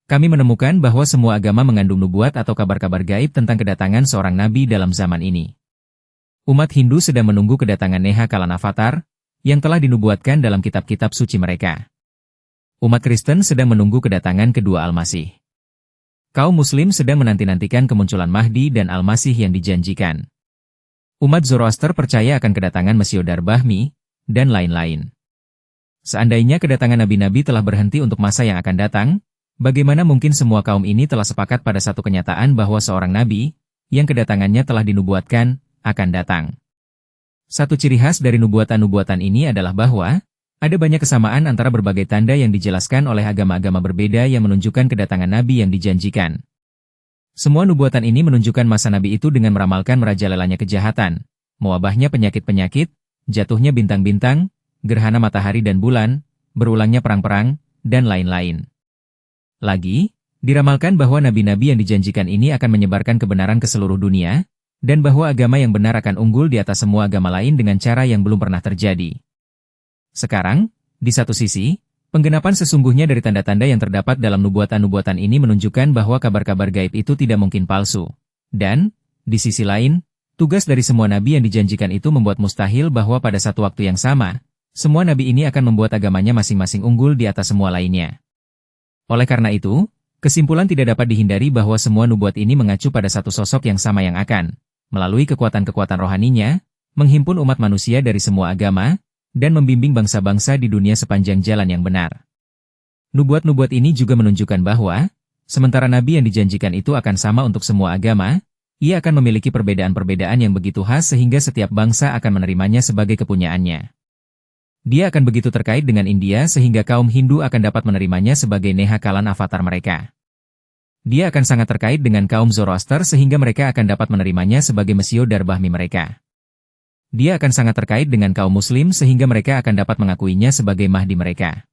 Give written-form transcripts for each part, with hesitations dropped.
Kami menemukan bahwa semua agama mengandung nubuat atau kabar-kabar gaib tentang kedatangan seorang nabi dalam zaman ini. Umat Hindu sedang menunggu kedatangan Neha Kalan Avatar, yang telah dinubuatkan dalam kitab-kitab suci mereka. Umat Kristen sedang menunggu kedatangan kedua Al-Masih. Kaum Muslim sedang menanti-nantikan kemunculan Mahdi dan Al-Masih yang dijanjikan. Umat Zoroaster percaya akan kedatangan Mesih Dar-Bahmi, dan lain-lain. Seandainya kedatangan nabi-nabi telah berhenti untuk masa yang akan datang, bagaimana mungkin semua kaum ini telah sepakat pada satu kenyataan bahwa seorang nabi, yang kedatangannya telah dinubuatkan, akan datang. Satu ciri khas dari nubuatan-nubuatan ini adalah bahwa, ada banyak kesamaan antara berbagai tanda yang dijelaskan oleh agama-agama berbeda yang menunjukkan kedatangan nabi yang dijanjikan. Semua nubuatan ini menunjukkan masa nabi itu dengan meramalkan merajalelanya kejahatan, mewabahnya penyakit-penyakit, jatuhnya bintang-bintang, gerhana matahari dan bulan, berulangnya perang-perang, dan lain-lain. Lagi, diramalkan bahwa nabi-nabi yang dijanjikan ini akan menyebarkan kebenaran ke seluruh dunia, dan bahwa agama yang benar akan unggul di atas semua agama lain dengan cara yang belum pernah terjadi. Sekarang, di satu sisi, penggenapan sesungguhnya dari tanda-tanda yang terdapat dalam nubuatan-nubuatan ini menunjukkan bahwa kabar-kabar gaib itu tidak mungkin palsu. Dan, di sisi lain, tugas dari semua nabi yang dijanjikan itu membuat mustahil bahwa pada satu waktu yang sama, semua nabi ini akan membuat agamanya masing-masing unggul di atas semua lainnya. Oleh karena itu, kesimpulan tidak dapat dihindari bahwa semua nubuat ini mengacu pada satu sosok yang sama yang akan, melalui kekuatan-kekuatan rohaninya, menghimpun umat manusia dari semua agama, dan membimbing bangsa-bangsa di dunia sepanjang jalan yang benar. Nubuat-nubuat ini juga menunjukkan bahwa, sementara nabi yang dijanjikan itu akan sama untuk semua agama, ia akan memiliki perbedaan-perbedaan yang begitu khas sehingga setiap bangsa akan menerimanya sebagai kepunyaannya. Dia akan begitu terkait dengan India sehingga kaum Hindu akan dapat menerimanya sebagai Neha Kalan Avatar mereka. Dia akan sangat terkait dengan kaum Zoroaster sehingga mereka akan dapat menerimanya sebagai Mesih Dar-Bahmi mereka. Dia akan sangat terkait dengan kaum Muslim sehingga mereka akan dapat mengakuinya sebagai Mahdi mereka.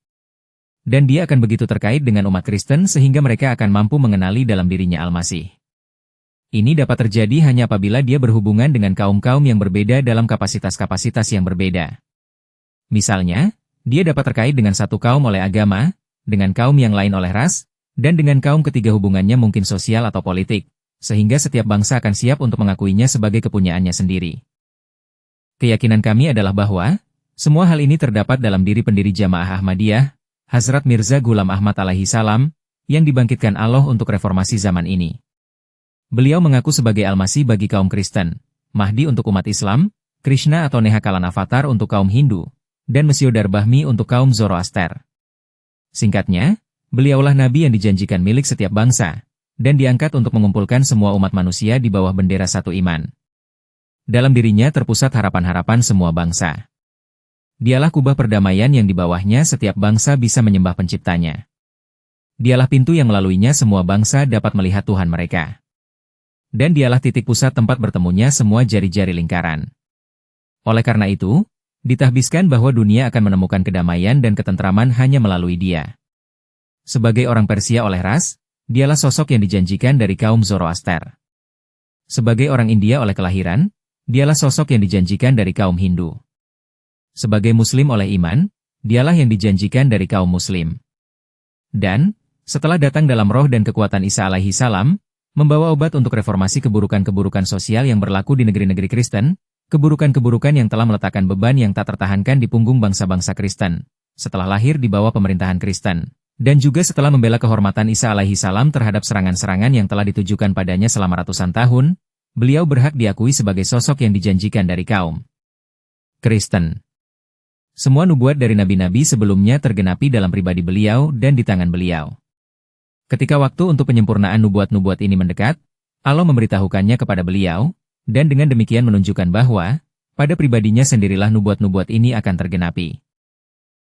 Dan dia akan begitu terkait dengan umat Kristen sehingga mereka akan mampu mengenali dalam dirinya Al-Masih. Ini dapat terjadi hanya apabila dia berhubungan dengan kaum-kaum yang berbeda dalam kapasitas-kapasitas yang berbeda. Misalnya, dia dapat terkait dengan satu kaum oleh agama, dengan kaum yang lain oleh ras, dan dengan kaum ketiga hubungannya mungkin sosial atau politik, sehingga setiap bangsa akan siap untuk mengakuinya sebagai kepunyaannya sendiri. Keyakinan kami adalah bahwa, semua hal ini terdapat dalam diri pendiri Jamaah Ahmadiyah, Hazrat Mirza Ghulam Ahmad alaihi salam, yang dibangkitkan Allah untuk reformasi zaman ini. Beliau mengaku sebagai Al-Masih bagi kaum Kristen, Mahdi untuk umat Islam, Krishna atau Neha Kalan Avatar untuk kaum Hindu, dan Mesih Dar-Bahmi untuk kaum Zoroaster. Singkatnya, beliaulah nabi yang dijanjikan milik setiap bangsa, dan diangkat untuk mengumpulkan semua umat manusia di bawah bendera satu iman. Dalam dirinya terpusat harapan-harapan semua bangsa. Dialah kubah perdamaian yang di bawahnya setiap bangsa bisa menyembah penciptanya. Dialah pintu yang melaluinya semua bangsa dapat melihat Tuhan mereka. Dan dialah titik pusat tempat bertemunya semua jari-jari lingkaran. Oleh karena itu, ditahbiskan bahwa dunia akan menemukan kedamaian dan ketentraman hanya melalui dia. Sebagai orang Persia oleh ras, dialah sosok yang dijanjikan dari kaum Zoroaster. Sebagai orang India oleh kelahiran, dialah sosok yang dijanjikan dari kaum Hindu. Sebagai Muslim oleh iman, dialah yang dijanjikan dari kaum Muslim. Dan, setelah datang dalam roh dan kekuatan Isa alaihi salam, membawa obat untuk reformasi keburukan-keburukan sosial yang berlaku di negeri-negeri Kristen, keburukan-keburukan yang telah meletakkan beban yang tak tertahankan di punggung bangsa-bangsa Kristen, setelah lahir di bawah pemerintahan Kristen, dan juga setelah membela kehormatan Isa alaihi salam terhadap serangan-serangan yang telah ditujukan padanya selama ratusan tahun, beliau berhak diakui sebagai sosok yang dijanjikan dari kaum Kristen. Semua nubuat dari nabi-nabi sebelumnya tergenapi dalam pribadi beliau dan di tangan beliau. Ketika waktu untuk penyempurnaan nubuat-nubuat ini mendekat, Allah memberitahukannya kepada beliau, dan dengan demikian menunjukkan bahwa, pada pribadinya sendirilah nubuat-nubuat ini akan tergenapi.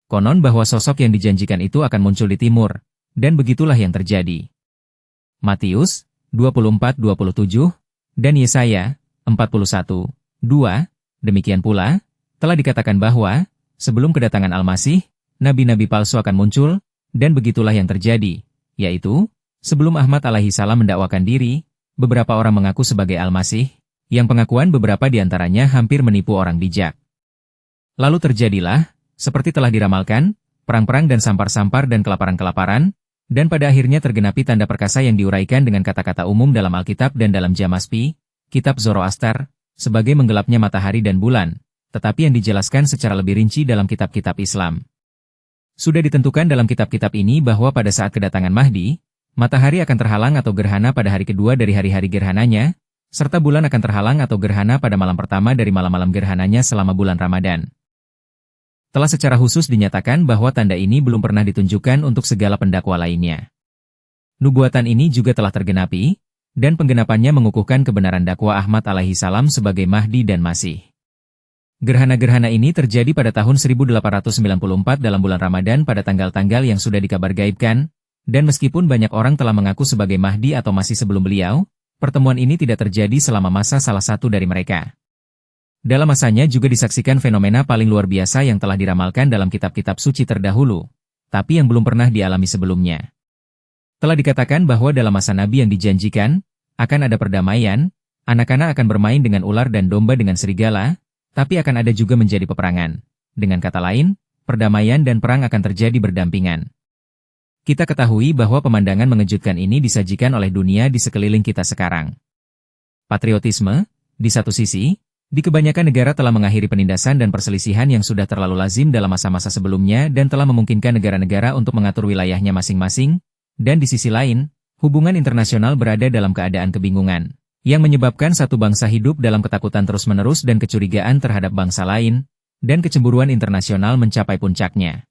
Konon bahwa sosok yang dijanjikan itu akan muncul di timur, dan begitulah yang terjadi. Matius 24:27, dan Yesaya 41:2, demikian pula, telah dikatakan bahwa, sebelum kedatangan Al-Masih, nabi-nabi palsu akan muncul, dan begitulah yang terjadi, yaitu, sebelum Ahmad alaihi salam mendakwakan diri, beberapa orang mengaku sebagai Al-Masih, yang pengakuan beberapa di antaranya hampir menipu orang bijak. Lalu terjadilah, seperti telah diramalkan, perang-perang dan sampar-sampar dan kelaparan-kelaparan, Dan pada akhirnya tergenapi tanda perkasa yang diuraikan dengan kata-kata umum dalam Alkitab dan dalam Jamaspi, kitab Zoroaster, sebagai menggelapnya matahari dan bulan, tetapi yang dijelaskan secara lebih rinci dalam kitab-kitab Islam. Sudah ditentukan dalam kitab-kitab ini bahwa pada saat kedatangan Mahdi, matahari akan terhalang atau gerhana pada hari kedua dari hari-hari gerhananya, serta bulan akan terhalang atau gerhana pada malam pertama dari malam-malam gerhananya selama bulan Ramadan. Telah secara khusus dinyatakan bahwa tanda ini belum pernah ditunjukkan untuk segala pendakwa lainnya. Nubuatan ini juga telah tergenapi, dan penggenapannya mengukuhkan kebenaran dakwah Ahmad alaihi salam sebagai Mahdi dan Masih. Gerhana-gerhana ini terjadi pada tahun 1894 dalam bulan Ramadan pada tanggal-tanggal yang sudah dikabar gaibkan, dan meskipun banyak orang telah mengaku sebagai Mahdi atau Masih sebelum beliau, pertemuan ini tidak terjadi selama masa salah satu dari mereka. Dalam masanya juga disaksikan fenomena paling luar biasa yang telah diramalkan dalam kitab-kitab suci terdahulu, tapi yang belum pernah dialami sebelumnya. Telah dikatakan bahwa dalam masa Nabi yang dijanjikan, akan ada perdamaian, anak-anak akan bermain dengan ular dan domba dengan serigala, tapi akan ada juga menjadi peperangan. Dengan kata lain, perdamaian dan perang akan terjadi berdampingan. Kita ketahui bahwa pemandangan mengejutkan ini disajikan oleh dunia di sekeliling kita sekarang. Patriotisme, di satu sisi, di kebanyakan negara telah mengakhiri penindasan dan perselisihan yang sudah terlalu lazim dalam masa-masa sebelumnya dan telah memungkinkan negara-negara untuk mengatur wilayahnya masing-masing, dan di sisi lain, hubungan internasional berada dalam keadaan kebingungan, yang menyebabkan satu bangsa hidup dalam ketakutan terus-menerus dan kecurigaan terhadap bangsa lain, dan kecemburuan internasional mencapai puncaknya.